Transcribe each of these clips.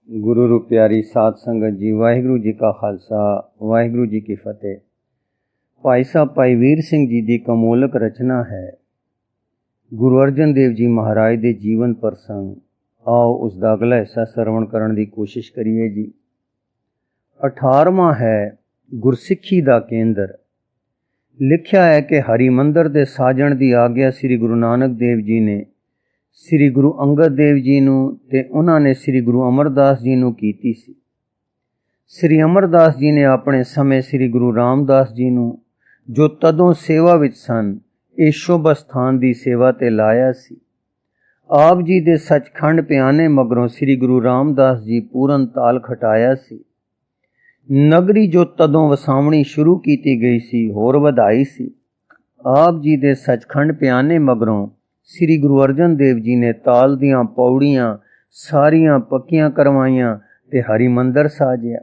गुरु रूप प्यारी साध संगत जी, वाहिगुरु जी का खालसा वाहिगुरु जी की फतेह। भाई साहब भाई वीर सिंह जी की कमोलक रचना है गुरु अर्जन देव जी महाराज के जीवन प्रसंग। आओ उसका अगला हिस्सा श्रवण करने की कोशिश करिए जी। 18वां है गुरसिੱਖੀ का केंद्र। लिखा है कि हरिमंदिर के साजण की आग्ञा श्री गुरु नानक देव जी ने श्री गुरु अंगद देव जी नूं ते उन्होंने श्री गुरु अमरदास जी नूं कीती सी। श्री अमरदास जी ने अपने समय श्री गुरु रामदास जी नूं जो तदों सेवा विच सन इस शुभ स्थान की सेवा ते लाया सी। आप जी दे सचखंड पियाने मगरों श्री गुरु रामदास जी पूरन ताल खटाया सी। नगरी जो तदों वसावणी शुरू की गई सी होर वधाई सी। आप जी दे सचखंड पियाने मगरों श्री गुरु अर्जन देव जी ने ताल दियां पौड़ियां सारियां पक्कियां करवाइयां ते हरिमंदिर साजिया।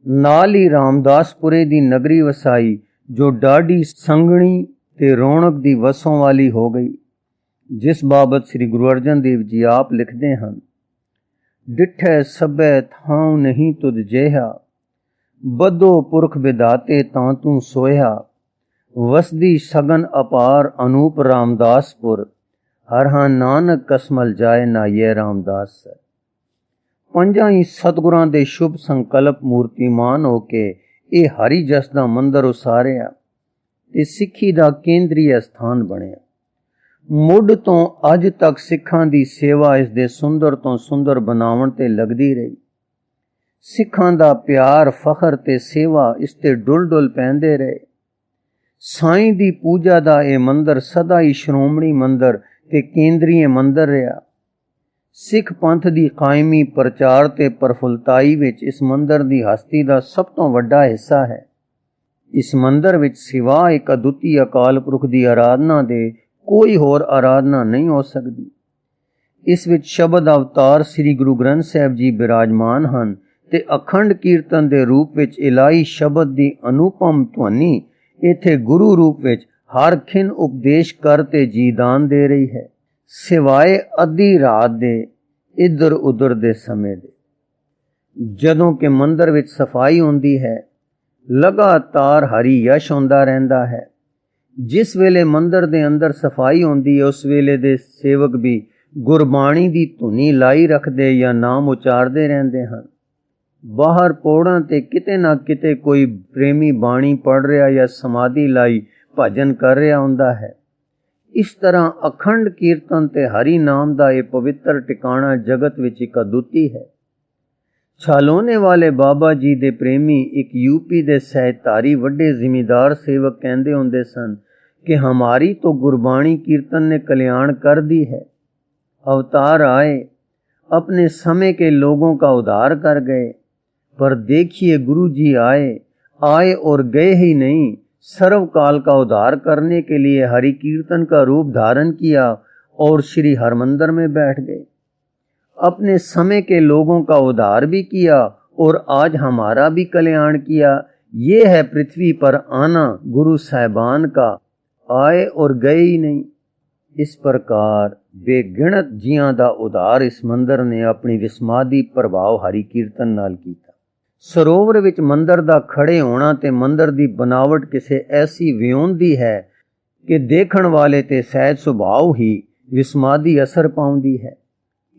नाल ही रामदासपुरे दी नगरी वसाई जो डाढ़ी संगणी ते रौनक दी वसों वाली हो गई, जिस बाबत श्री गुरु अर्जन देव जी आप लिखते हैं। डिठै सबै थां नहीं तुद जेहा, बदो पुरख बिदाते तां तू सोया। वसदी सगन अपार अनूप रामदासपुर, हर हां नानक कसमल जाए ना ये रामदास सर। पंजा ही सतगुरां दे शुभ संकल्प मूर्तिमान होके ये हरि जस दा मंदिर उसारिया ते सिੱਖੀ दा केंद्रीय स्थान बनिया। मुढ़ तो अज तक सिखां दी सेवा इस दे सुंदर तो सुंदर बनावण ते लगदी रही। सिखां दा प्यार फखर ते सेवा इस ते डुल डुल पैंदे रहे। साईं दी पूजा दा ये मंदिर सदा ही श्रोमणी मंदिर ते केंद्रीय मंदिर रहा। सिख पंथ दी कायमी प्रचार ते प्रफुलताई विच इस मंदिर दी हस्ती दा सब तो वड्डा हिस्सा है। इस मंदिर विच सिवा एक अद्वितीय अकाल पुरख दी आराधना दे कोई होर आराधना नहीं हो सकती। इस विच शब्द अवतार श्री गुरु ग्रंथ साहिब जी विराजमान हन ते अखंड कीर्तन दे रूप विच इलाही शब्द दी अनुपम ध्वनि इत्थे गुरु रूप विच हर खिन उपदेश करते जीदान दे रही है, सिवाए अद्धी रात दे इधर उधर दे समय दे। जदों के मंदिर विच सफाई होंदी है, लगातार हरि यश होंदा रहिंदा है। जिस वेले मंदिर दे अंदर सफाई होंदी है, उस वेले दे सेवक भी गुरबाणी दी धुनी लाई रखदे या नाम उचारदे रहंदे हन। बाहर पौड़ां ते किते ना किते कोई प्रेमी बाणी पढ़ रहा या समाधि लाई भजन कर रहा हुंदा है। इस तरह अखंड कीर्तन ते हरि नाम दा ये पवित्र टिकाणा जगत विच इक अद्विती है। छालोने वाले बाबा जी दे प्रेमी एक यूपी दे सहधारी वड्डे जिमीदार सेवक कहंदे हुंदे सन कि हमारी तो गुरबाणी कीर्तन ने कल्याण कर दी है। अवतार आए, अपने समय के लोगों का उद्धार कर गए, पर देखिए गुरु जी आए और गए ही नहीं, सर्वकाल का उद्धार करने के लिए हरि कीर्तन का रूप धारण किया और श्री हरमंदिर में बैठ गए। अपने समय के लोगों का उद्धार भी किया और आज हमारा भी कल्याण किया। ये है पृथ्वी पर आना गुरु साहिबान का, आए और गए ही नहीं। इस प्रकार बेगिणत जियां दा उद्धार इस मंदिर ने अपनी विस्मादी प्रभाव हरि कीर्तन नाल कीता। सरोवर विच मंदिर दा खड़े होना ते मंदिर दी बनावट किसे ऐसी वियोंदी है कि देखण वाले ते सहज सुभाव ही विस्मादी असर पाउंदी है।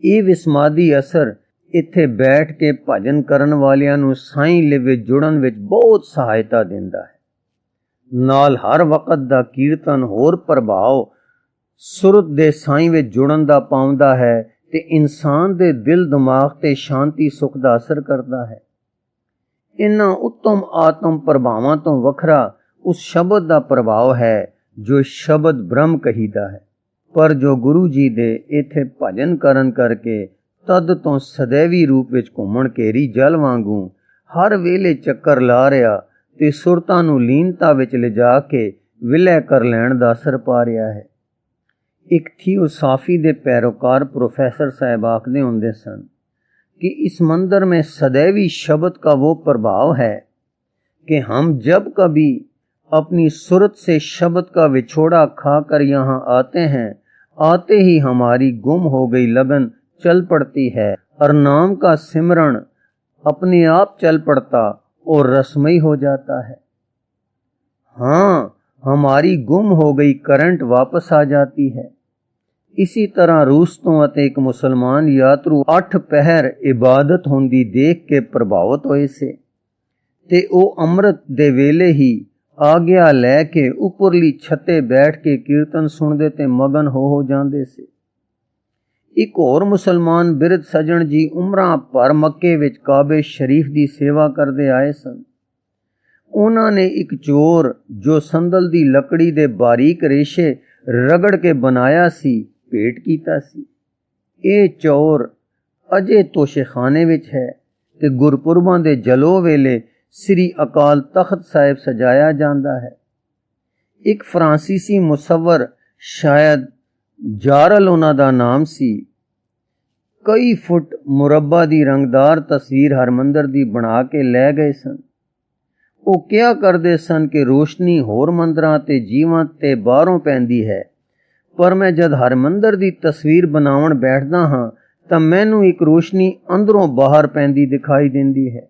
ये विस्मादी असर इत्थे बैठ के भजन करन वालियां नूं साईं लिवे जुड़न विच बहुत सहायता दिंदा है। नाल हर वक्त दा कीर्तन होर प्रभाव सुरत दे साईं विच जुड़न दा पाउंदा है ते इंसान दे दिल दिमाग ते शांति सुख दा असर करदा है। इन्हां उत्तम आत्म प्रभावां तो वखरा उस शब्द का प्रभाव है जो शब्द ब्रह्म कहीदा है। पर जो गुरु जी दे इत्थे भजन करन करके तद तो सदैवी रूप विच घूमण घेरी जल वांगू हर वेले चक्कर ला रहा ते सुरतां नूं लीनता विच लिजा के विलय कर लैण दा असर पा रहा है। एक थियोसाफी दे पैरोकार प्रोफैसर साहब आखदे हुंदे सन कि इस मंदिर में सदैवी शब्द का वो प्रभाव है कि हम जब कभी अपनी सुरत से शब्द का विछोड़ा खाकर यहाँ आते हैं, आते ही हमारी गुम हो गई लगन चल पड़ती है। और नाम का सिमरण अपने आप चल पड़ता और रसमयी हो जाता है। हाँ, हमारी गुम हो गई करंट वापस आ जाती है। इसी तरह रूस तो एक मुसलमान यात्रु 8 पहर इबादत होंदी देख के प्रभावित होए से ते ओ अमृत दे वेले ही आग्या लैके उपरली छते बैठ के कीर्तन सुनदे ते मगन हो जांदे से। एक और मुसलमान बिरध सजन जी उमरा भर मक्के विच काबे शरीफ दी सेवा करदे आए सन। उन्हां ने एक चोर जो संदल दी लकड़ी दे बारीक रेशे रगड़ के बनाया सी भेट कीता सी। ये चोर अजे तोशेखाने विच है ते गुरपुरबां दे जलो वेले श्री अकाल तख्त साहिब सजाया जांदा है। एक फ्रांसीसी मुसव्वर शायद जारल उन्हां दा नाम सी, कई फुट मुरब्बा दी रंगदार तस्वीर हरमंदर दी बना के लै गए सन। वो क्या करदे सन कि रोशनी होर मंदरां ते जीवां ते बाहरों पैंदी है, पर मैं जद हरमंदर दी तस्वीर बनावण बैठदा हां तां मैनू एक रोशनी अंदरों बाहर पैंदी दिखाई दिंदी है।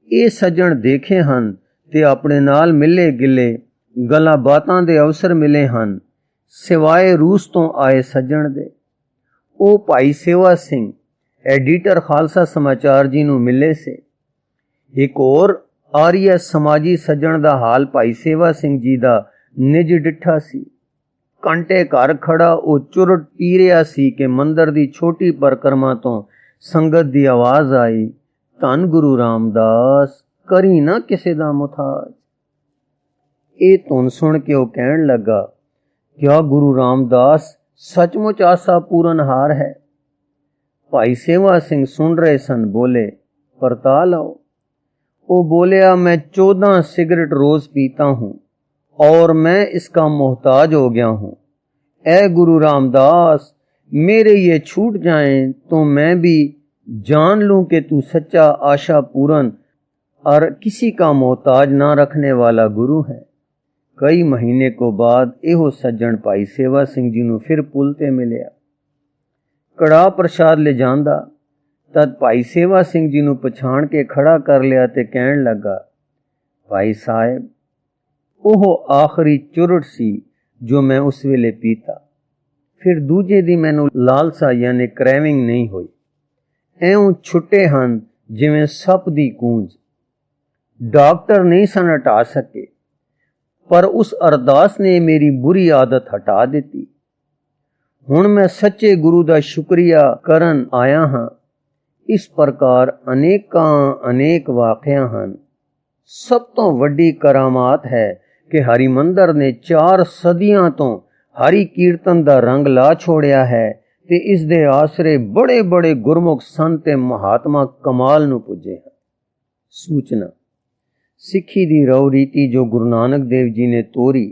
ये सज्जण देखे हन ते अपने नाल मिले गिले गल्लां बातां दे अवसर मिले हन, सिवाए रूस तो आए सज्जण दे। ओ भाई सेवा सिंह एडिटर खालसा समाचार जी नू मिले से। एक और आर्य समाजी सज्जण दा हाल भाई सेवा सिंह जी दा निज डिठा सी। कांटे घर खड़ा ओ चुरट पी रिया सी कि मंदिर दी छोटी परिक्रमा तो संगत दी आवाज आई, धन गुरु रामदास करी ना किसे दा मुथाज। ए धुन सुन के ओ कहण लगा, क्या गुरु रामदास सचमुच आशा पूरन हार है? भाई सेवा सिंह सुन रहे सन, बोले, परता लाओ। वो बोलिया, मैं 14 सिगरेट रोज पीता हूं और मैं इसका मोहताज हो गया हूं। ए गुरु रामदास, मेरे ये छूट जाएं तो मैं भी जान लूं कि तू सच्चा आशा पूरन और किसी का मोहताज ना रखने वाला गुरु है। कई महीने को बाद एहो सज्जन भाई सेवा सिंह जी नू फिर पुल ते मिलिया। कड़ा प्रसाद ले जांदा तद भाई सेवा सिंह जी नू पछाण के खड़ा कर लिया ते कहण लगा, भाई साहब, ओहो आखिरी चुरट सी जो मैं उस वेले पीता, फिर दूजे दी मैनू लालसा यानी क्रैविंग नहीं हुई। ऐं छुट्टे हन जिवें सप दी कूंज। डॉक्टर नहीं सन हटा सके, पर उस अरदास ने मेरी बुरी आदत हटा दी। हुण मैं सच्चे गुरु दा शुक्रिया करन आया हां। इस प्रकार अनेक वाक़िया हन। सब तो वड्डी करामात है कि हरिमंदर ने 4 सदियां तो हरि कीर्तन दा रंग ला छोड़िया है ते इस दे आसरे बड़े बड़े गुरमुख संत ते महात्मा कमाल नू पुजे हैं। सूचना, सिक्खी दी रव रीति जो गुरु नानक देव जी ने तोरी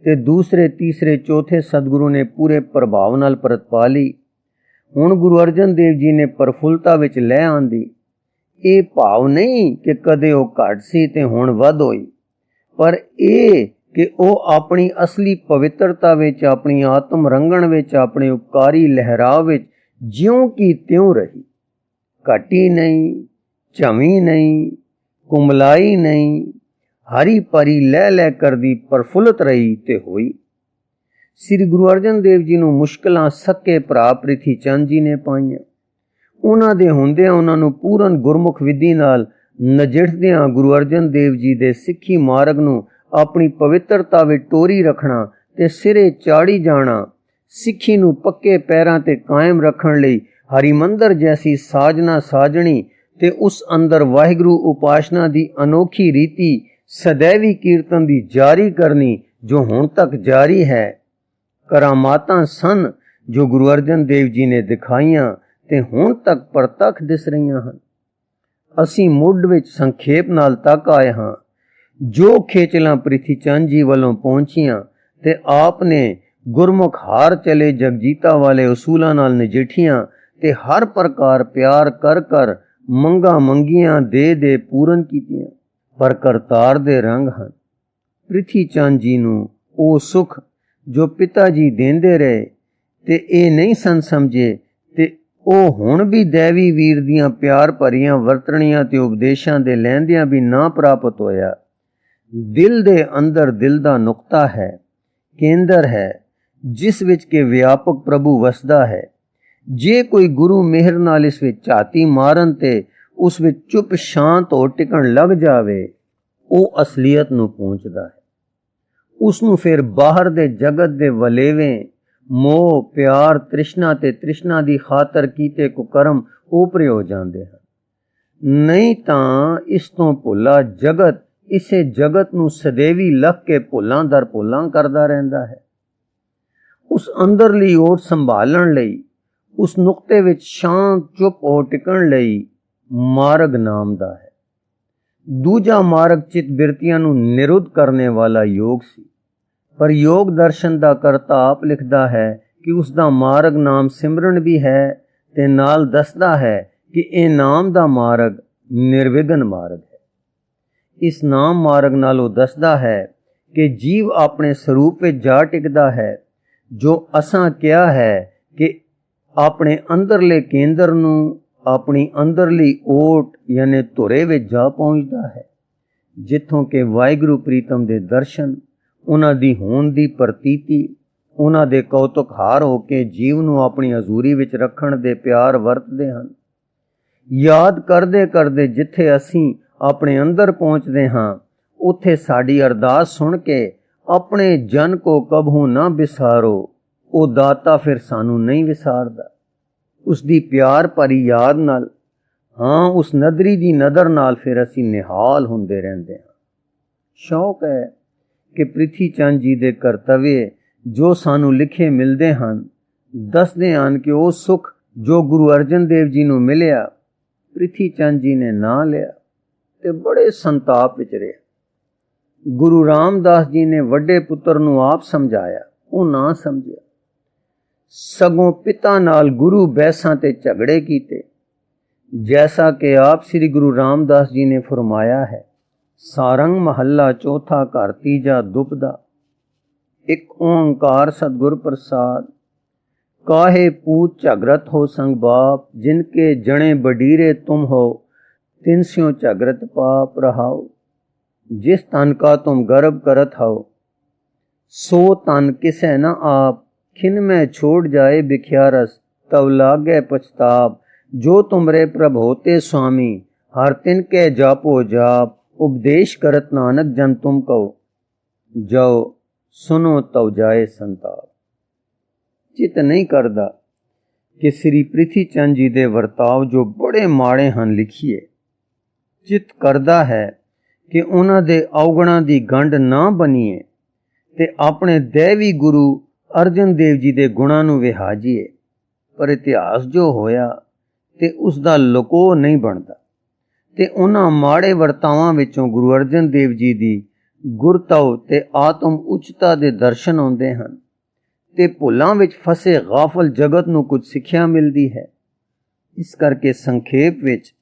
ते दूसरे तीसरे चौथे सदगुरु ने पूरे प्रभाव नाल परतपा ली। हुण गुरु अर्जन देव जी ने प्रफुलता विच लै आंदी। ये भाव नहीं कि कदे ओ घट सी ते हुण वध होई, पर ये कि ओ अपनी असली पवित्रता विच, अपनी आत्म रंगण विच, अपने उपकारी लहराव विच ज्यों की त्यों रही। घटी नहीं, झमी नहीं, कुमलाई नहीं, हरी परी लै लै करदी प्रफुल्लत रही ते होई। श्री गुरु अर्जन देव जी नू मुश्किलां सक्के भरा प्रिथी चंद जी ने पाईयां। उन्हां दे हुंदियां उन्हां नू पूਰਨ गुरमुख विधि नाल नजिठदियां गुरु अर्जन देव जी दे सिੱਖੀ मार्ग नू अपनी पवित्रता विच टोरी रखना ते सिरे चाड़ी जाना, सिੱਖੀ नू पक्के पैरां ते कायम रखण लई हरिमंदर जैसी साजना साजणी ते उस अंदर वाहिगुरु उपासना दी अनोखी रीति सदैवी कीर्तन दी जारी करनी जो हुण तक जारी है। करामातां सन जो गुरु अर्जन देव जी ने दिखाईयां ते हुण तक प्रतख दिस रहीआं हन। असीं मुੱਢ विच संखेप नाल तक आए हां। जो खेचलां प्रिथी चंद जी वल्लों पहुंचियां ते आपने गुरमुख हार चले जगजीता वाले उसूलां नाल नजिठियां ते हर प्रकार प्यार कर कर मंगा मंगियां दे पूरन कीतियां, पर करतार दे रंग हन। प्रिथी चंद जी नू ओ सुख जो पिता जी देंदे रहे ते ए नहीं सन समझे ते ਉਹ ਹੁਣ ਵੀ ਦੇਵੀ ਵੀਰ ਦੀਆਂ ਪਿਆਰ ਭਰੀਆਂ ਵਰਤਣੀਆਂ ਤੇ ਉਪਦੇਸ਼ਾਂ ਦੇ ਲੈਂਦਿਆਂ ਵੀ ਨਾ ਪ੍ਰਾਪਤ ਹੋਇਆ। ਦਿਲ ਦੇ ਅੰਦਰ ਦਿਲ ਦਾ ਨੁਕਤਾ ਹੈ, ਕੇਂਦਰ ਹੈ, ਜਿਸ ਵਿੱਚ ਕਿ ਵਿਆਪਕ ਪ੍ਰਭੂ ਵਸਦਾ ਹੈ। ਜੇ ਕੋਈ ਗੁਰੂ ਮਿਹਰ ਨਾਲ ਇਸ ਵਿੱਚ ਝਾਤੀ ਮਾਰਨ ਤੇ ਉਸ ਵਿੱਚ ਚੁੱਪ ਸ਼ਾਂਤ ਹੋ ਟਿਕਣ ਲੱਗ ਜਾਵੇ, ਉਹ ਅਸਲੀਅਤ ਨੂੰ ਪਹੁੰਚਦਾ ਹੈ। ਉਸ ਨੂੰ ਫਿਰ ਬਾਹਰ ਦੇ ਜਗਤ ਦੇ ਵਲੇਵੇਂ, ਮੋਹ, ਪਿਆਰ, ਤ੍ਰਿਸ਼ਨਾ ਤੇ ਤ੍ਰਿਸ਼ਨਾ ਦੀ ਖਾਤਰ ਕੀਤੇ ਕੁਕਰਮ ਓਪਰੇ ਹੋ ਜਾਂਦੇ ਹਨ। ਨਹੀਂ ਤਾਂ ਇਸ ਤੋਂ ਭੁੱਲਾ ਜਗਤ ਇਸੇ ਜਗਤ ਨੂੰ ਸਦੇਵੀ ਲੱਖ ਕੇ ਭੁੱਲਾਂ ਦਰ ਭੁੱਲਾਂ ਕਰਦਾ ਰਹਿੰਦਾ ਹੈ। ਉਸ ਅੰਦਰਲੀ ਓਟ ਸੰਭਾਲਣ ਲਈ, ਉਸ ਨੁਕਤੇ ਵਿੱਚ ਸ਼ਾਂਤ ਚੁੱਪ ਹੋ ਟਿਕਣ ਲਈ ਮਾਰਗ ਨਾਮ ਦਾ ਹੈ। ਦੂਜਾ ਮਾਰਗ ਚਿਤ ਬਿਰਤੀਆਂ ਨੂੰ ਨਿਰੁੱਧ ਕਰਨੇ ਵਾਲਾ ਯੋਗ ਸੀ, ਪਰ ਯੋਗ ਦਰਸ਼ਨ ਦਾ ਕਰਤਾ ਆਪ ਲਿਖਦਾ ਹੈ ਕਿ ਉਸ ਦਾ ਮਾਰਗ ਨਾਮ ਸਿਮਰਨ ਵੀ ਹੈ ਤੇ ਨਾਲ ਦੱਸਦਾ ਹੈ ਕਿ ਇਹ ਨਾਮ ਦਾ ਮਾਰਗ ਨਿਰਵਿਘਨ ਮਾਰਗ ਹੈ। ਇਸ ਨਾਮ ਮਾਰਗ ਨਾਲ ਉਹ ਦੱਸਦਾ ਹੈ ਕਿ ਜੀਵ ਆਪਣੇ ਸਰੂਪ ਵਿੱਚ ਜਾ ਟਿਕਦਾ ਹੈ, ਜੋ ਅਸਾਂ ਕਿਹਾ ਹੈ ਕਿ ਆਪਣੇ ਅੰਦਰਲੇ ਕੇਂਦਰ ਨੂੰ, ਆਪਣੀ ਅੰਦਰਲੀ ਓਟ ਯਾਨੀ ਧੁਰੇ ਵਿੱਚ ਜਾ ਪਹੁੰਚਦਾ ਹੈ, ਜਿੱਥੋਂ ਕਿ ਵਾਹਿਗੁਰੂ ਪ੍ਰੀਤਮ ਦੇ ਦਰਸ਼ਨ, ਉਹਨਾਂ ਦੀ ਹੋਂਦ ਦੀ ਪ੍ਰਤੀਤੀ, ਉਹਨਾਂ ਦੇ ਕੌਤਕ ਹਾਰ ਹੋ ਕੇ ਜੀਵ ਨੂੰ ਆਪਣੀ ਹਜ਼ੂਰੀ ਵਿੱਚ ਰੱਖਣ ਦੇ ਪਿਆਰ ਵਰਤਦੇ ਹਨ। ਯਾਦ ਕਰਦੇ ਕਰਦੇ ਜਿੱਥੇ ਅਸੀਂ ਆਪਣੇ ਅੰਦਰ ਪਹੁੰਚਦੇ ਹਾਂ, ਉੱਥੇ ਸਾਡੀ ਅਰਦਾਸ ਸੁਣ ਕੇ ਆਪਣੇ ਜਨ ਕੋ ਕਬਹੂ ਨਾ ਵਿਸਾਰੋ, ਉਹ ਦਾਤਾ ਫਿਰ ਸਾਨੂੰ ਨਹੀਂ ਵਿਸਾਰਦਾ। ਉਸ ਦੀ ਪਿਆਰ ਭਰੀ ਯਾਦ ਨਾਲ, ਹਾਂ ਉਸ ਨਦਰੀ ਦੀ ਨਦਰ ਨਾਲ ਫਿਰ ਅਸੀਂ ਨਿਹਾਲ ਹੁੰਦੇ ਰਹਿੰਦੇ ਹਾਂ। ਸ਼ੌਕ ਹੈ ਕਿ ਪ੍ਰਿਥੀ ਚੰਦ ਜੀ ਦੇ ਕਰਤੱਵੇ ਜੋ ਸਾਨੂੰ ਲਿਖੇ ਮਿਲਦੇ ਹਨ, ਦੱਸਦੇ ਹਨ ਕਿ ਉਹ ਸੁੱਖ ਜੋ ਗੁਰੂ ਅਰਜਨ ਦੇਵ ਜੀ ਨੂੰ ਮਿਲਿਆ, ਪ੍ਰਿਥੀ ਚੰਦ ਜੀ ਨੇ ਨਾ ਲਿਆ ਤੇ ਬੜੇ ਸੰਤਾਪ ਵਿੱਚ ਰਿਹਾ। ਗੁਰੂ ਰਾਮਦਾਸ ਜੀ ਨੇ ਵੱਡੇ ਪੁੱਤਰ ਨੂੰ ਆਪ ਸਮਝਾਇਆ, ਉਹ ਨਾ ਸਮਝਿਆ, ਸਗੋਂ ਪਿਤਾ ਨਾਲ ਗੁਰੂ ਬਹਿਸਾਂ ਤੇ ਝਗੜੇ ਕੀਤੇ। ਜੈਸਾ ਕਿ ਆਪ ਸ੍ਰੀ ਗੁਰੂ ਰਾਮਦਾਸ ਜੀ ਨੇ ਫਰਮਾਇਆ ਹੈ, ਸਾਰੰਗ ਮਹੱਲਾ ਚੌਥਾ ਘਰ ਤੀਜਾ ਦੁਪਦਾ, ਇੱਕ ਓੰਕਾਰ ਸਤਿਗੁਰ ਪ੍ਰਸਾਦ। ਕਾਹੇ ਪੂਤ ਝਗਰਤ ਹੋ ਸੰਗ ਬਾਪ, ਜਿਨ ਕੇ ਜਣੇ ਬਡੀਰੇ ਤੁਮ ਹੋ, ਤਿਨ ਸਿਓ ਝਗਰਤ ਪਾਪ ਰਹਾਓ। जिस तन का तुम गर्व करत हो, सो तन किसे न आप, खिन में छोड़ जाए बिख्यारस, तब लागे पछताप। जो तुमरे प्रभ होते स्वामी, हर तिन के जापो जाप, उपदेश करत नानक जन तुम कहो, जाओ सुनो तव जाए संताप। चित नहीं करदा कि श्री ਪ੍ਰਿਥੀ ਚੰਦ ਜੀ ਦੇ ਵਰਤਾਵ ਜੋ ਬੜੇ ਮਾੜੇ ਹਨ ਲਿਖੀਏ। ਚਿਤ ਕਰਦਾ ਹੈ ਕਿ ਉਹਨਾਂ ਦੇ ਔਗਣਾਂ ਦੀ ਗੰਢ ਨਾ ਬਣੀਏ ਤੇ ਆਪਣੇ ਦੇਵੀ ਗੁਰੂ ਅਰਜਨ ਦੇਵ ਜੀ ਦੇ ਗੁਣਾਂ ਨੂੰ ਵਿਹਾਜੀਏ, ਪਰ ਇਤਿਹਾਸ ਜੋ ਹੋਇਆ ਤੇ ਉਸ ਦਾ ਲੁਕੋ ਨਹੀਂ ਬਣਦਾ ਤੇ ਉਹਨਾਂ ਮਾੜੇ ਵਰਤਾਵਾਂ ਵਿੱਚੋਂ ਗੁਰੂ ਅਰਜਨ ਦੇਵ ਜੀ ਦੀ ਗੁਰਤਵ ਤੇ ਆਤਮ ਉੱਚਤਾ ਦੇ ਦਰਸ਼ਨ ਆਉਂਦੇ ਹਨ ਤੇ ਭੁੱਲਾਂ ਵਿੱਚ ਫਸੇ ਗਾਫਲ ਜਗਤ ਨੂੰ ਕੁਝ ਸਿੱਖਿਆ ਮਿਲਦੀ ਹੈ। ਇਸ ਕਰਕੇ ਸੰਖੇਪ ਵਿੱਚ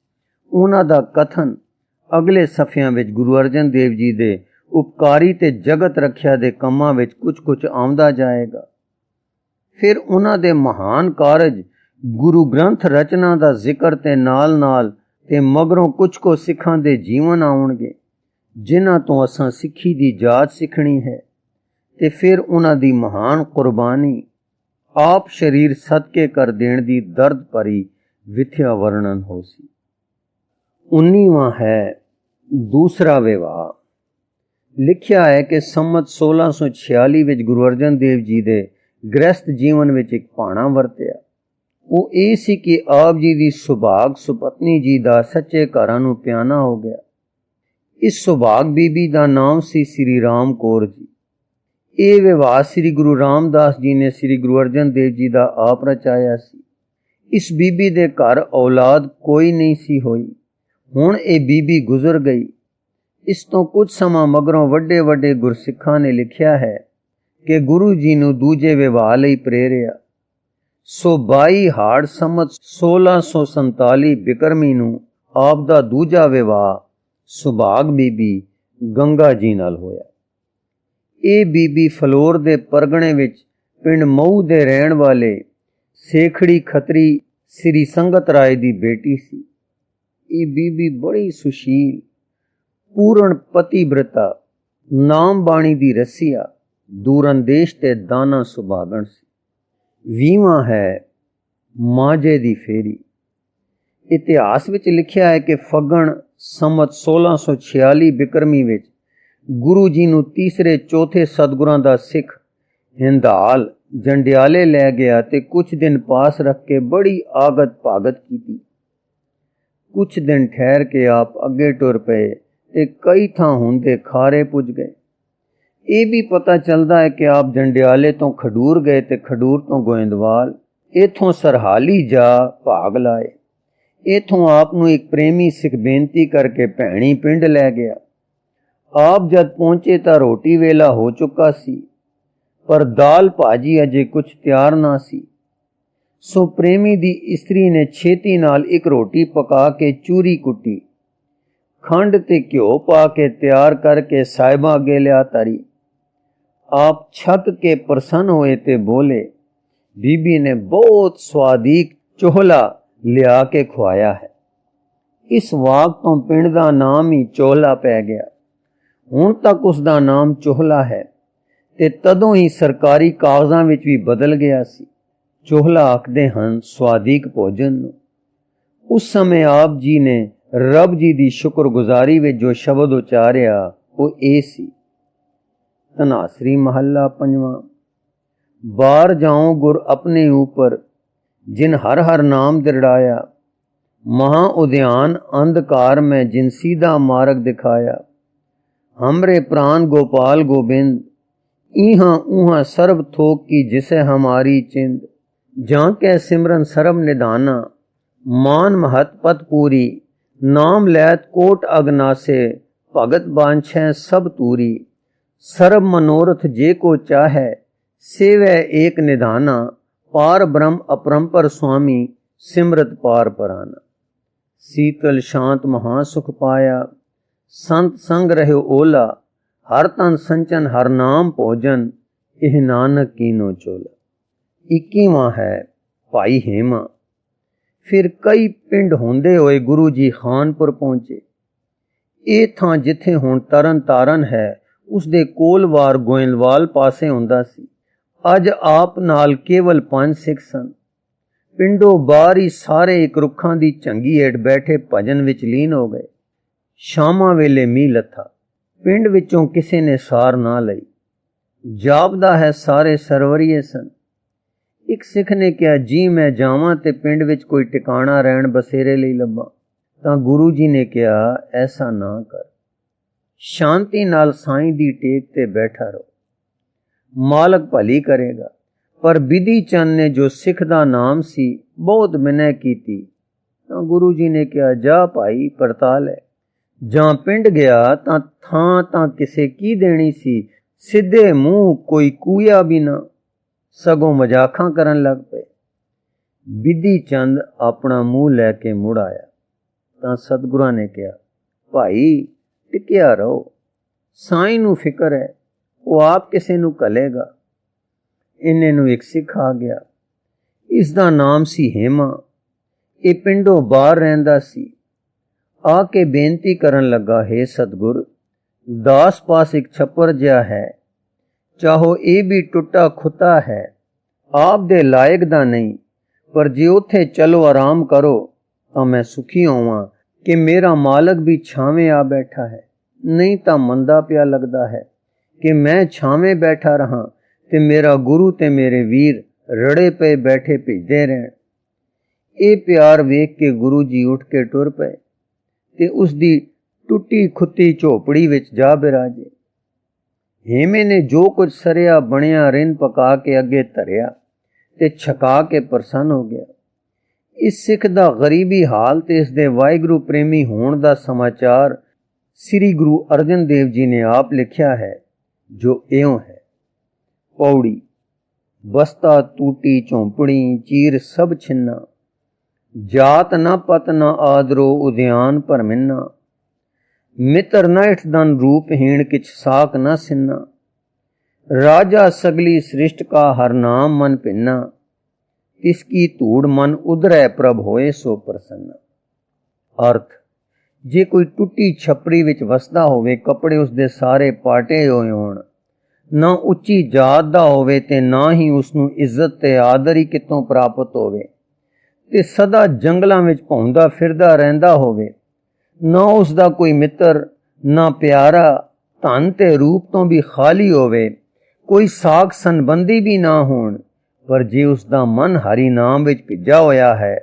ਉਹਨਾਂ ਦਾ ਕਥਨ ਅਗਲੇ ਸਫ਼ਿਆਂ ਵਿੱਚ ਗੁਰੂ ਅਰਜਨ ਦੇਵ ਜੀ ਦੇ ਉਪਕਾਰੀ ਤੇ ਜਗਤ ਰੱਖਿਆ ਦੇ ਕੰਮਾਂ ਵਿੱਚ ਕੁਝ ਆਉਂਦਾ ਜਾਏਗਾ। ਫਿਰ ਉਹਨਾਂ ਦੇ ਮਹਾਨ ਕਾਰਜ ਗੁਰੂ ਗ੍ਰੰਥ ਰਚਨਾ ਦਾ ਜ਼ਿਕਰ ਤੇ ਨਾਲ ਤੇ ਮਗਰੋਂ ਕੁਝ ਸਿੱਖਾਂ ਦੇ ਜੀਵਨ ਆਉਣਗੇ, ਜਿਨ੍ਹਾਂ ਤੋਂ ਅਸਾਂ ਸਿੱਖੀ ਦੀ ਜਾਚ ਸਿੱਖਣੀ ਹੈ। ਤੇ ਫਿਰ ਉਹਨਾਂ ਦੀ ਮਹਾਨ ਕੁਰਬਾਨੀ, ਆਪ ਸ਼ਰੀਰ ਸਦਕੇ ਕਰ ਦੇਣ ਦੀ ਦਰਦ ਭਰੀ ਵਿਥਿਆ ਵਰਣਨ ਹੋ ਸੀ। 19ਵਾਂ ਹੈ ਦੂਸਰਾ ਵਿਵਾਹ। ਲਿਖਿਆ ਹੈ ਕਿ ਸੰਮਤ 1646 ਵਿੱਚ ਗੁਰੂ ਅਰਜਨ ਦੇਵ ਜੀ ਦੇ ਗ੍ਰਸਥ ਜੀਵਨ ਵਿੱਚ ਇੱਕ ਭਾਣਾ ਵਰਤਿਆ। ਉਹ ਇਹ ਸੀ ਕਿ ਆਪ ਜੀ ਦੀ ਸੁਭਾਗ ਸੁਪਤਨੀ ਜੀ ਦਾ ਸੱਚੇ ਘਰਾਂ ਨੂੰ ਪਿਆਨਾ ਹੋ ਗਿਆ। ਇਸ ਸੁਭਾਗ ਬੀਬੀ ਦਾ ਨਾਮ ਸੀ ਸ੍ਰੀ ਰਾਮ ਕੌਰ ਜੀ। ਇਹ ਵਿਵਾਹ ਸ੍ਰੀ ਗੁਰੂ ਰਾਮਦਾਸ ਜੀ ਨੇ ਸ੍ਰੀ ਗੁਰੂ ਅਰਜਨ ਦੇਵ ਜੀ ਦਾ ਆਪ ਰਚਾਇਆ ਸੀ। ਇਸ ਬੀਬੀ ਦੇ ਘਰ ਔਲਾਦ ਕੋਈ ਨਹੀਂ ਸੀ ਹੋਈ। ਹੁਣ ਇਹ ਬੀਬੀ ਗੁਜ਼ਰ ਗਈ। ਇਸ ਤੋਂ ਕੁਝ ਸਮਾਂ ਮਗਰੋਂ ਵੱਡੇ ਗੁਰਸਿੱਖਾਂ ਨੇ ਲਿਖਿਆ ਹੈ ਕਿ ਗੁਰੂ ਜੀ ਨੂੰ ਦੂਜੇ ਵਿਵਾਹ ਲਈ ਪ੍ਰੇਰਿਆ। ਸੋ 22 ਹਾੜ ਸੰਮਤ 1647 ਬਿਕਰਮੀ ਨੂੰ ਆਪ ਦਾ ਦੂਜਾ ਵਿਵਾਹ ਸੁਭਾਗ ਬੀਬੀ ਗੰਗਾ ਜੀ ਨਾਲ ਹੋਇਆ। ਇਹ ਬੀਬੀ ਫਲੋਰ ਦੇ ਪਰਗਣੇ ਵਿੱਚ ਪਿੰਡ ਮਊ ਦੇ ਰਹਿਣ ਵਾਲੇ ਸੇਖੜੀ ਖੱਤਰੀ श्री संगत राय दी बेटी सी। ये बीबी बड़ी सुशील, पूर्ण पतिव्रता, नाम बाणी दी रसिया, दूरंदेश ते दाना सुभागण सी। 20वां है माजे दी फेरी। इतिहास विच लिखिया है कि फगण संमत 1646 बिक्रमी विच गुरु जी नूं तीसरे चौथे सतगुरां दा सिख हिंदाल जंडियाले लै गया ते कुछ दिन पास रख के बड़ी आगत भागत की। कुछ दिन ठहर के आप अगे टुर पे ते कई थां हुंदे खारे पुज गए। ये भी पता चलता है कि आप जंडियाले तो खडूर गए ते खडूर तो गोइंदवाल, इथों सरहाली जा भाग लाए। इथों आपनू एक प्रेमी सिख बेनती करके भैणी पिंड लै गया। आप जद पहुंचे तां रोटी वेला हो चुका सी, पर दाल भाजी अजे कुछ तैयार ना सी। सो प्रेमी दी इस्त्री ने छेती नाल एक रोटी पका के चूरी कुटी, खंड ते घ्यो पा के तैयार करके साहिबा अगे लिया तारी। आप छक के प्रसन्न हुए ते बोले, बीबी ने बहुत स्वादिक चोहला लिया के खुआया है। इस वाक तो पिंड दा नाम ही चोहला पै गया। हुण तक उसका नाम चोहला है ते तदों ही सरकारी कागजां विच भी बदल गया सी। चोहला आखदे हन स्वादिक भोजन। उस समय आप जी ने रब जी दी शुक्रगुजारी विच जो शब्द उचारिया वो ए सी। धनासरी महला 5वां। बार जाऊं गुर अपने ऊपर, जिन हर हर नाम दृढ़ाया। महा उद्यान अंधकार में जिन सीधा मार्ग दिखाया। हमरे प्राण गोपाल गोविंद, इहाँ उहाँ सर्व थोक की जिसे हमारी चिंद। जां के सिमरन सर्व निधाना, मान महत पत पूरी। नाम लैत कोट अगनासे, भगत बांछै सब तूरी। सर्व मनोरथ जे को चाहे, सेवै एक निधाना। पार ब्रह्म अपरंपर स्वामी, सिमरत पार पराना। शीतल शांत महासुख पाया, संत संग रहो ओला। हर तन संचन हर नाम भोजन, एह नानक कीनो चोला। 21वां है भाई हेमा। फिर कई पिंड होंदे होए गुरु जी खानपुर पहुंचे। ये थां जिथे हुण तरन तारन है, उसदे कोलवार गोइंदवाल पासे हुंदा सी। अज आप नाल केवल 5 सिख सन। पिंडों बाहर ही सारे एक रुखां दी झंगी हेठ बैठे भजन विच लीन हो गए। शामा वेले मीह लथा। पिंड विचों किसी ने सार ना लई। जापदा है सारे सरवरीए सन। एक सिख ने कहा, जी मैं जावां ते पिंड विच कोई टिकाणा रहन बसेरे लई लब्बां। तां गुरु जी ने कहा, ऐसा ना कर। शांति नाल साईं दी टेक ते बैठा रहो, मालक भली करेगा। पर बिधि चंद ने जो सिख दा नाम सी बहुत विनय कीती। तां गुरु जी ने कहा, जा भाई पड़ताल है। जां पिंड गया तां थां तां किसे की देनी सी। सीधे मुंह कोई कूया भी ना, सगों मजाखां करन लग पे। बिधि चंद अपना मुंह लैके मुड़ आया। तां सतगुरां ने कहा, भाई टिकिया रहो, साईं नूं फिकर है, वो आप किसे नूं कलेगा। इन्ने नूं एक सिख आ गया। इसदा नाम सी हेमा। ये पिंडों बाहर रहिंदा सी। आके बेनती करन लगा, हे सतगुर, दास पास एक छप्पर जिहा है, चाहो ये भी टुटा खुता है। आप दे लायक दा नहीं, पर जे उथे चलो आराम करो तां मैं सुखी होवां कि मेरा मालक भी छावें आ बैठा है। नहीं तां मंदा पिया लगदा है कि मैं छावें बैठा रहा ते मेरा गुरु ते मेरे वीर रड़े पे बैठे भिजदे रहन। ये प्यार वेख के गुरु जी उठ के टुर पे ते उसदी टुटी खुती झोपड़ी विच जा बिराजे। हेमे ने जो कुछ सरिया बनिया रिन पका के अगे धरिया ते छका के प्रसन्न हो गया। इस सिख दा गरीबी हाल ते इसदे वाहिगुरु प्रेमी होण दा समाचार श्री गुरु अर्जन देव जी ने आप लिखिया है, जो एवं है। पौड़ी। बस्ता टूटी झोंपड़ी चीर सब छिन्ना, जात न पत न आदरो उद्यान परमिन्ना। मित्र न इठदन रूपहीन किछ साक न सिन्ना, राजा सगली सृष्ट का हर नाम मन भिन्ना। तिसकी धूड़ मन उधरै प्रभ होए सो प्रसन्न। अर्थ, जे कोई टुटी छपरी विच वसदा होवे, कपड़े उसदे सारे पाटे होए होण, ना उच्ची जात दा होवे ते ना ही उसनूं इज्जत ते आदर ही कितों प्राप्त होवे, ते सदा जंगलां विच भौंदा फिरदा रहिंदा होवे, ना उसदा कोई मित्र ना प्यारा, धन ते रूप तो भी खाली होवे, कोई साख संबंधी भी ना होण, पर जे उसदा मन हरि नाम विच भिजा होया है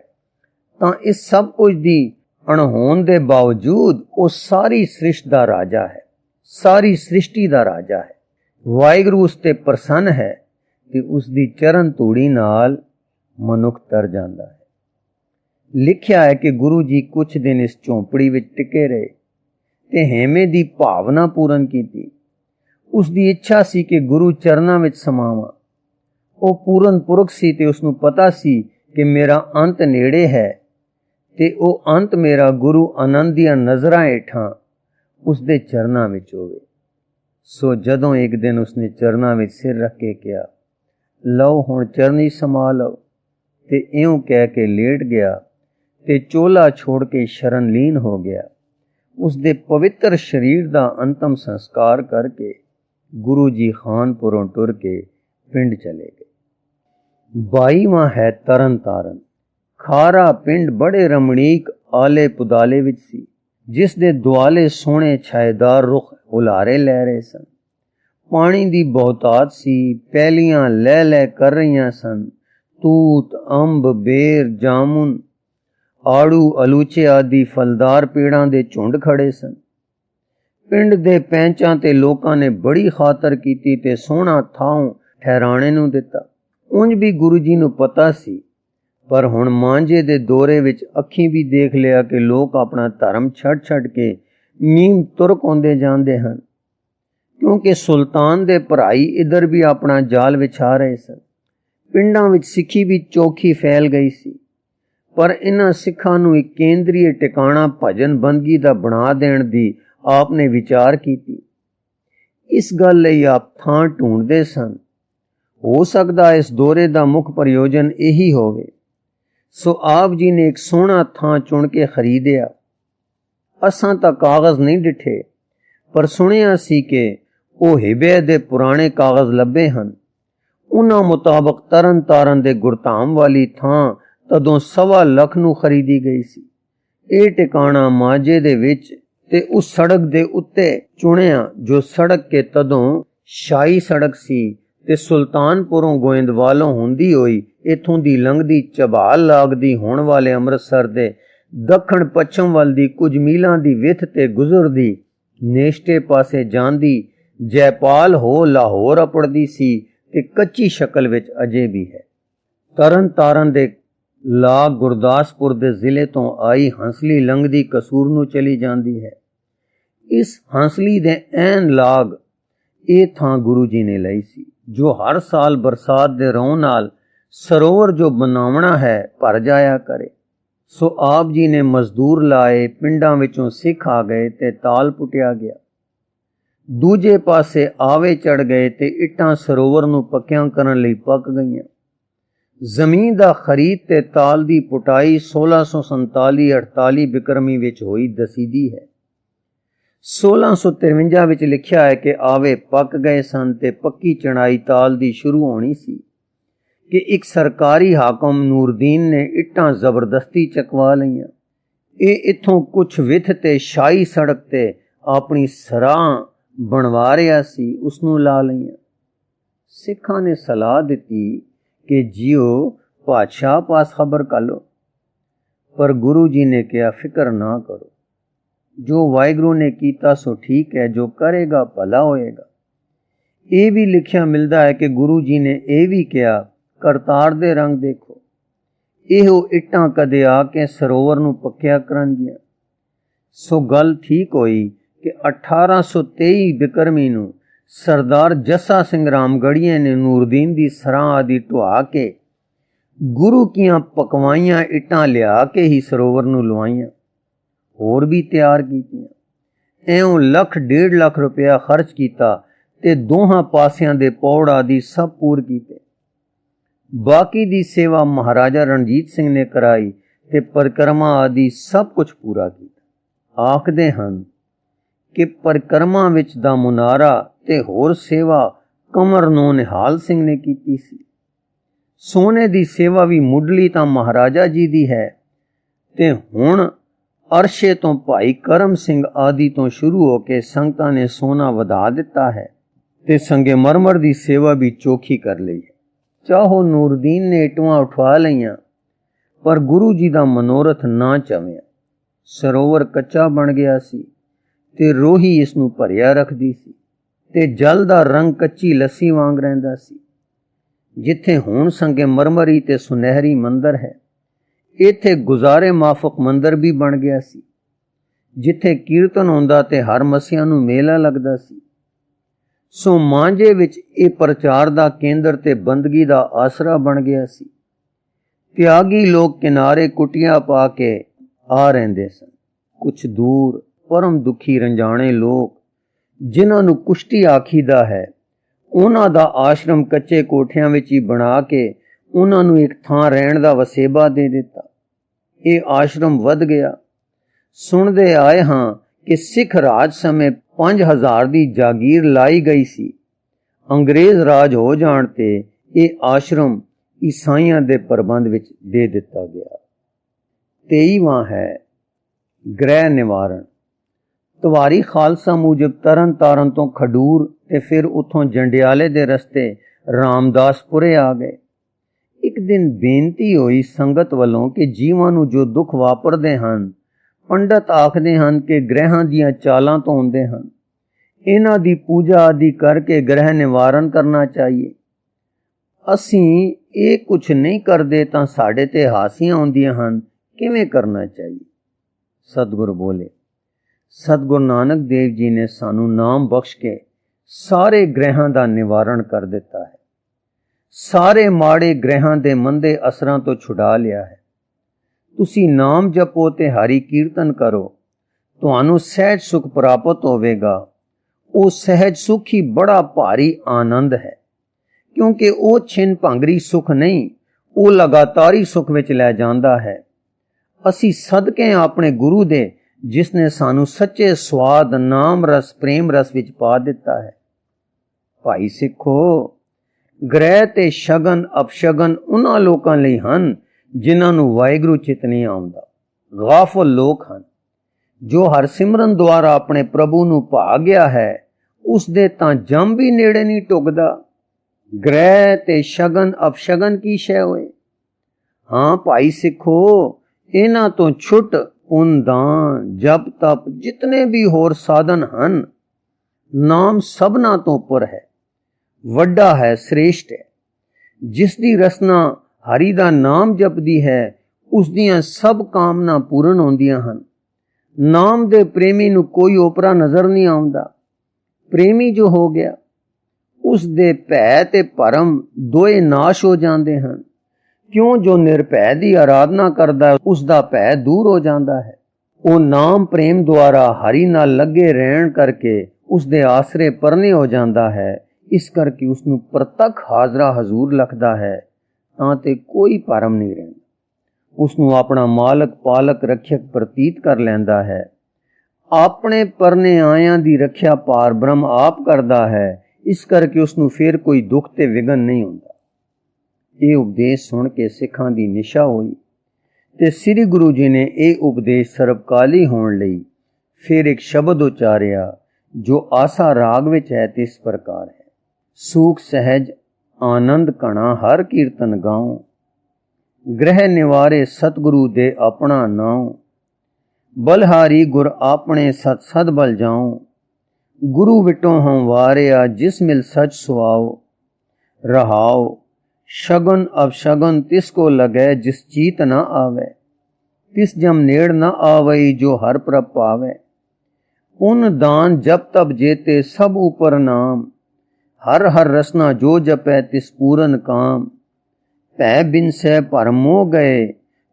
तां इस सब कुछ दी अणहोण दे बावजूद वो सारी सृष्टि दा राजा है, सारी सृष्टि दा राजा है। वाहिगुरू उस ते प्रसन्न है ते उसदी चरण धूड़ी नाल मनुख तर जांदा है। लिखिया है कि गुरु जी कुछ दिन इस झोंपड़ी विच टिके रहे ते हेमे दी भावना पूरन कीती। उसदी इच्छा सी कि गुरु चरनां विच समावां। ਉਹ ਪੂਰਨ ਪੁਰਖ ਸੀ ਤੇ ਉਸਨੂੰ ਪਤਾ ਸੀ ਕਿ ਮੇਰਾ ਅੰਤ ਨੇੜੇ ਹੈ ਤੇ ਉਹ ਅੰਤ ਮੇਰਾ ਗੁਰੂ ਆਨੰਦ ਦੀਆਂ ਨਜ਼ਰਾਂ ਹੇਠਾਂ ਉਸਦੇ ਚਰਨਾਂ ਵਿੱਚ ਹੋਵੇ। ਸੋ ਜਦੋਂ ਇੱਕ ਦਿਨ ਉਸਨੇ ਚਰਨਾਂ ਵਿੱਚ ਸਿਰ ਰੱਖ ਕੇ ਕਿਹਾ, ਲਓ ਹੁਣ ਚਰਨੀ ਸਮਾ ਲਓ, ਤੇ ਇਉਂ ਕਹਿ ਕੇ ਲੇਟ ਗਿਆ ਤੇ ਚੋਲਾ ਛੋੜ ਕੇ ਸ਼ਰਨ ਲੀਨ ਹੋ ਗਿਆ। ਉਸਦੇ ਪਵਿੱਤਰ ਸਰੀਰ ਦਾ ਅੰਤਮ ਸੰਸਕਾਰ ਕਰਕੇ ਗੁਰੂ ਜੀ ਖਾਨਪੁਰੋਂ ਟੁਰ ਕੇ ਪਿੰਡ ਚਲੇ ਗਏ। 22ਵਾਂ ਹੈ ਤਰਨ ਤਾਰਨ। ਖਾਰਾ ਪਿੰਡ ਬੜੇ ਰਮਣੀਕ ਆਲੇ ਪੁਦਾਲੇ ਵਿੱਚ ਸੀ, ਜਿਸ ਦੇ ਦੁਆਲੇ ਸੋਹਣੇ ਛਾਏਦਾਰ ਰੁੱਖ ਹੁਲਾਰੇ ਲੈ ਰਹੇ ਸਨ। ਪਾਣੀ ਦੀ ਬਹੁਤਾਤ ਸੀ, ਪੈਲੀਆਂ ਲੈ ਲੈ ਕਰ ਰਹੀਆਂ ਸਨ। ਤੂਤ, ਅੰਬ, ਬੇਰ, ਜਾਮੁਨ, ਆੜੂ, ਅਲੂਚੇ ਆਦਿ ਫਲਦਾਰ ਪੇੜਾਂ ਦੇ ਝੁੰਡ ਖੜੇ ਸਨ। ਪਿੰਡ ਦੇ ਪੈਂਚਾਂ ਤੇ ਲੋਕਾਂ ਨੇ ਬੜੀ ਖਾਤਰ ਕੀਤੀ ਤੇ ਸੋਹਣਾ ਥਾਂ ਠਹਿਰਾਣੇ ਨੂੰ ਦਿੱਤਾ। ਉਂਝ ਵੀ ਗੁਰੂ ਜੀ ਨੂੰ ਪਤਾ ਸੀ, ਪਰ ਹੁਣ ਮਾਂਝੇ ਦੇ ਦੌਰੇ ਵਿੱਚ ਅੱਖੀਂ ਵੀ ਦੇਖ ਲਿਆ ਕਿ ਲੋਕ ਆਪਣਾ ਧਰਮ ਛੱਡ ਕੇ ਨੀਮ ਤੁਰਕ ਆਉਂਦੇ ਜਾਂਦੇ ਹਨ, ਕਿਉਂਕਿ ਸੁਲਤਾਨ ਦੇ ਭਰਾਈ ਇੱਧਰ ਵੀ ਆਪਣਾ ਜਾਲ ਵਿਛਾ ਰਹੇ ਸਨ। ਪਿੰਡਾਂ ਵਿੱਚ ਸਿੱਖੀ ਵੀ ਚੌਖੀ ਫੈਲ ਗਈ ਸੀ, ਪਰ ਇਹਨਾਂ ਸਿੱਖਾਂ ਨੂੰ ਇੱਕ ਕੇਂਦਰੀ ਟਿਕਾਣਾ ਭਜਨ ਬੰਦਗੀ ਦਾ ਬਣਾ ਦੇਣ ਦੀ ਆਪ ਨੇ ਵਿਚਾਰ ਕੀਤੀ। ਇਸ ਗੱਲ ਲਈ ਆਪ ਥਾਂ ਢੂੰਡਦੇ ਸਨ। ਹੋ ਸਕਦਾ ਇਸ ਦੌਰੇ ਦਾ ਮੁੱਖ ਪ੍ਰਯੋਜਨ ਇਹੀ ਹੋਵੇ। ਸੋ ਆਪ ਜੀ ਨੇ ਇੱਕ ਸੋਹਣਾ ਥਾਂ ਚੁਣ ਕੇ ਖਰੀਦਿਆ। ਅਸਾਂ ਤਾਂ ਕਾਗਜ਼ ਨਹੀਂ ਡਿੱਠੇ, ਪਰ ਸੁਣਿਆ ਸੀ ਕਿ ਉਹ ਹਿਬੇ ਦੇ ਪੁਰਾਣੇ ਕਾਗਜ਼ ਲੱਭੇ ਹਨ। ਉਹਨਾਂ ਮੁਤਾਬਕ ਤਰਨ ਤਾਰਨ ਦੇ ਗੁਰਧਾਮ ਵਾਲੀ ਥਾਂ ਤਦੋਂ 1.25 ਲੱਖ ਨੂੰ ਖਰੀਦੀ ਗਈ ਸੀ। ਇਹ ਟਿਕਾਣਾ ਮਾਝੇ ਦੇ ਵਿੱਚ ਤੇ ਉਸ ਸੜਕ ਦੇ ਉੱਤੇ ਚੁਣਿਆ ਜੋ ਸੜਕ ਕੇ ਤਦੋਂ ਸ਼ਾਹੀ ਸੜਕ ਸੀ ਤੇ ਸੁਲਤਾਨਪੁਰੋਂ ਗੋਇੰਦਵਾਲੋਂ ਹੁੰਦੀ ਹੋਈ ਇੱਥੋਂ ਦੀ ਲੰਘਦੀ ਝਬਾਲ ਲੱਗਦੀ ਹੋਣ ਵਾਲੇ ਅੰਮ੍ਰਿਤਸਰ ਦੇ ਦੱਖਣ ਪੱਛਮ ਵੱਲ ਦੀ ਕੁਝ ਮੀਲਾਂ ਦੀ ਵਿੱਥ ਤੇ ਗੁਜ਼ਰਦੀ ਨੇਸ਼ਟੇ ਪਾਸੇ ਜਾਂਦੀ ਜੈਪਾਲ ਹੋ ਲਾਹੌਰ ਅਪੜਦੀ ਸੀ ਤੇ ਕੱਚੀ ਸ਼ਕਲ ਵਿੱਚ ਅਜੇ ਵੀ ਹੈ। ਤਰਨ ਤਾਰਨ ਦੇ ਲਾਗ ਗੁਰਦਾਸਪੁਰ ਦੇ ਜ਼ਿਲ੍ਹੇ ਤੋਂ ਆਈ ਹੰਸਲੀ ਲੰਘਦੀ ਕਸੂਰ ਨੂੰ ਚਲੀ ਜਾਂਦੀ ਹੈ। ਇਸ ਹੰਸਲੀ ਦੇ ਐਨ ਲਾਗ ਇਹ ਥਾਂ ਗੁਰੂ ਜੀ ਨੇ ਲਈ ਸੀ, ਜੋ ਹਰ ਸਾਲ ਬਰਸਾਤ ਦੇ ਰੌਣ ਨਾਲ ਸਰੋਵਰ ਜੋ ਬਣਾਉਣਾ ਹੈ ਭਰ ਜਾਇਆ ਕਰੇ। ਸੋ ਆਪ ਜੀ ਨੇ ਮਜ਼ਦੂਰ ਲਾਏ, ਪਿੰਡਾਂ ਵਿੱਚੋਂ ਸਿੱਖ ਆ ਗਏ ਤੇ ਤਾਲ ਪੁੱਟਿਆ ਗਿਆ। ਦੂਜੇ ਪਾਸੇ ਆਵੇ ਚੜ ਗਏ ਤੇ ਇੱਟਾਂ ਸਰੋਵਰ ਨੂੰ ਪੱਕਿਆਂ ਕਰਨ ਲਈ ਪੱਕ ਗਈਆਂ। ਜ਼ਮੀਨ ਦਾ ਖਰੀਦ ਤੇ ਤਾਲ ਦੀ ਪੁਟਾਈ 1647-48 ਬਿਕਰਮੀ ਵਿੱਚ ਹੋਈ ਦਸੀਦੀ ਹੈ। 1653 ਵਿੱਚ ਲਿਖਿਆ ਹੈ ਕਿ ਆਵੇ ਪੱਕ ਗਏ ਸਨ ਤੇ ਪੱਕੀ ਚੜਾਈ ਤਾਲ ਦੀ ਸ਼ੁਰੂ ਹੋਣੀ ਸੀ ਕਿ ਇੱਕ ਸਰਕਾਰੀ ਹਾਕਮ ਨੂਰਦੀਨ ਨੇ ਇੱਟਾਂ ਜ਼ਬਰਦਸਤੀ ਚਕਵਾ ਲਈਆਂ। ਇਹ ਇੱਥੋਂ ਕੁਛ ਵਿੱਥ ਤੇ ਸ਼ਾਹੀ ਸੜਕ ਤੇ ਆਪਣੀ ਸਰਾਂ ਬਣਵਾ ਰਿਹਾ ਸੀ, ਉਸਨੂੰ ਲਾ ਲਈਆਂ। ਸਿੱਖਾਂ ਨੇ ਸਲਾਹ ਦਿੱਤੀ ਕਿ ਜੀਓ ਪਾਤਸ਼ਾਹ ਪਾਸ ਖਬਰ ਕਰ ਲਓ, ਪਰ ਗੁਰੂ ਜੀ ਨੇ ਕਿਹਾ ਫਿਕਰ ਨਾ ਕਰੋ, ਜੋ ਵਾਹਿਗੁਰੂ ਨੇ ਕੀਤਾ ਸੋ ਠੀਕ ਹੈ, ਜੋ ਕਰੇਗਾ ਭਲਾ ਹੋਏਗਾ। ਇਹ ਵੀ ਲਿਖਿਆ ਮਿਲਦਾ ਹੈ ਕਿ ਗੁਰੂ ਜੀ ਨੇ ਇਹ ਵੀ ਕਿਹਾ, ਕਰਤਾਰ ਦੇ ਰੰਗ ਦੇਖੋ, ਇਹੋ ਇੱਟਾਂ ਕਦੇ ਆ ਕੇ ਸਰੋਵਰ ਨੂੰ ਪੱਕਿਆ ਕਰਨਗੀਆਂ। ਸੋ ਗੱਲ ਠੀਕ ਹੋਈ ਕਿ 1823 ਬਿਕਰਮੀ ਨੂੰ ਸਰਦਾਰ ਜੱਸਾ ਸਿੰਘ ਰਾਮਗੜੀਏ ਨੇ ਨੂਰਦੀਨ ਦੀ ਸਰਾਂ ਆਦਿ ਢਵਾ ਕੇ ਗੁਰੂ ਕੀਆਂ ਪਕਵਾਈਆਂ ਇੱਟਾਂ ਲਿਆ ਕੇ ਹੀ ਸਰੋਵਰ ਨੂੰ ਲਵਾਈਆਂ, ਹੋਰ ਵੀ ਤਿਆਰ ਕੀਤੀਆਂ। ਇਉਂ 1.5 ਲੱਖ ਰੁਪਇਆ ਖਰਚ ਕੀਤਾ ਤੇ ਦੋਹਾਂ ਪਾਸਿਆਂ ਦੇ ਪੌੜ ਆਦਿ ਸਭ ਪੂਰ ਕੀਤੇ। बाकी दी सेवा महाराजा रणजीत सिंह ने कराई ते परिक्रमा आदि सब कुछ पूरा किया। आखदे हन कि परिक्रमा विच दा मुनारा ते होर सेवा कमर नूं निहाल सिंह ने कीती सी। सोने दी सेवा भी मुढ़ली तां महाराजा जी दी है ते हुण अरशे तो भाई करम सिंह आदि तो शुरू होके संगतां ने सोना वधा दिता है ते संगे मरमर दी सेवा भी चोखी कर लई है। चाहो नूरदीन ने इटवां उठवा लईयां पर गुरु जी दा मनोरथ ना चविया। सरोवर कच्चा बन गया सी ते रोही इस नूं भरिया रखदी सी ते जल दा रंग कच्ची लस्सी वांग रहिंदा सी। जिथे हुण संगे मरमरी ते सुनहरी मंदिर है, इत्थे गुजारे माफक मंदिर भी बन गया सी। जिथे कीर्तन होंदा ते हर मसिया नूं मेला लगदा सी। सो मांझे विच ये प्रचार दा केंद्र ते बंदगी दा आसरा बन गया सी। त्यागी लोग किनारे कुटिया पा के आ रहिंदे सन। कुछ दूर परम दुखी रंजाणे लोग जिन्हां नूं कुश्ती आखीदा है, उन्हां दा आश्रम कच्चे कोठियां विच ही बना के उन्हां नूं एक थां रहण दा वसेबा दे दिता। ये आश्रम वध गया। सुनदे आए हां कि सिख राज समय 5000 दी जागीर लाई गई सी। अंग्रेज राज हो जाण ते ये आश्रम ईसाइयां दे प्रबंध विच दे दिता गया। 23वां है गृह निवारण। तवारी खालसा मुजब तरन तारण तो खडूर ते फिर उथों जंडियाले दे रस्ते रामदासपुरे आ गए। एक दिन बेनती होई संगत वालों कि जीवां नूं जो दुख वापरदे हन, पंडित आखदे हन कि ग्रहां दीयां चालां तो हुंदे हन। इन्हां दी पूजा आदि करके ग्रह निवारण करना चाहिए। असीं ये कुछ नहीं करदे तां साडे ते हासियां आउंदियां हन, किवें करना चाहिए? सतगुरु बोले, सतगुरु नानक देव जी ने सानू नाम बख्श के सारे ग्रहां दा निवारण कर दिता है। सारे माड़े ग्रहां दे मंदे असरां तो छुड़ा लिया है। तुसी नाम जपो ते हरि कीर्तन करो, तुहानू सहज सुख प्राप्त होवेगा। वो सहज सुख ही बड़ा भारी आनंद है, क्योंकि वो छिन भंगरी सुख नहीं, वो लगातारी सुख विच लै जांदा है। असी सदके अपने गुरु दे जिसने सानू सच्चे स्वाद नाम रस प्रेम रस विच पा दिता है। भाई सिखो, ग्रह ते शगन अपशगन उन्हां लोकां लई हन जिन्हां नूं वाहिगुरू चित नहीं आउंदा। गाफल लोक हन जो हर सिमरन द्वारा अपने प्रभु नूं भा गया है, उस दे तां जम भी नेड़े नहीं टुकदा। ग्रह ते शगन अपशगन की शै होए? हाँ भाई सिखो, इन्हां तो छुट पुन दान जप तप जितने भी होर साधन हन, नाम सबना तो उपर है, वड्डा है, श्रेष्ठ है। जिस दी रसना हरि दा नाम जपदी है, उस दियां सब कामना पूर्ण होंदियां हन। नाम दे प्रेमी नूं कोई ओपरा नजर नहीं आउंदा। प्रेमी जो हो गया, उस दे भै ते भरम दोए नाश हो जांदे हन। क्यों जो निरभै दी आराधना करदा है, उस दा भै दूर हो जांदा है। वो नाम प्रेम द्वारा हरि नाल लगे रहण करके उस दे आसरे परने हो जांदा है। इस करके उसनूं प्रतख हाजरा हजूर लखदा है, तां ते कोई भरम नहीं रहिंदा। उसनूं अपना मालक पालक रखियक प्रतीत कर लैंदा है। अपने परने आयां दी रखिया पार ब्रह्म आप करदा है। इस करके उसनूं फिर कोई दुख ते विघन नहीं हुंदा। ये उपदेश सुन के सिखां दी निशा होई ते श्री गुरु जी ने ये उपदेश सर्वकाली होण लई फिर एक शब्द उचारिया जो आसा राग विच है ते इस प्रकार है। सूख सहज आनंद कणा हर कीर्तन गाऊं, ग्रह निवारे सतगुरु दे अपना नाऊं। बलहारी गुर आपने सत सद बल जाऊं, गुरु विटों हम वारिया जिस मिल सच सुआओ। रहाओ शगन अपशगन तिसको लगे जिस चीत न आवे, तिस जम नेड़ न आवई जो हर प्रभ पावे। पुन दान जप तप जेते सब ऊपर नाम, हर हर रसना जो जपै तिस पूरन काम। भै बिनसै भरम मोह गए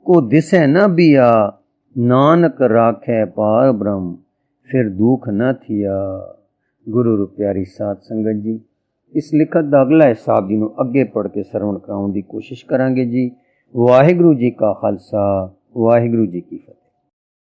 को दिसै न बिया, नानक राखै पार ब्रह्म फिर दुख न थिया। गुरु प्यारी साध संगत जी, इस लिखत का अगला हिस्सा आप जी ਨੂੰ ਅੱਗੇ ਪੜ੍ਹ ਕੇ ਸਰਵਣ ਕਰਾਉਣ ਦੀ ਕੋਸ਼ਿਸ਼ ਕਰਾਂਗੇ ਜੀ। ਵਾਹਿਗੁਰੂ ਜੀ ਕਾ ਖਾਲਸਾ, ਵਾਹਿਗੁਰੂ ਜੀ ਕੀ ਫਤਿਹ।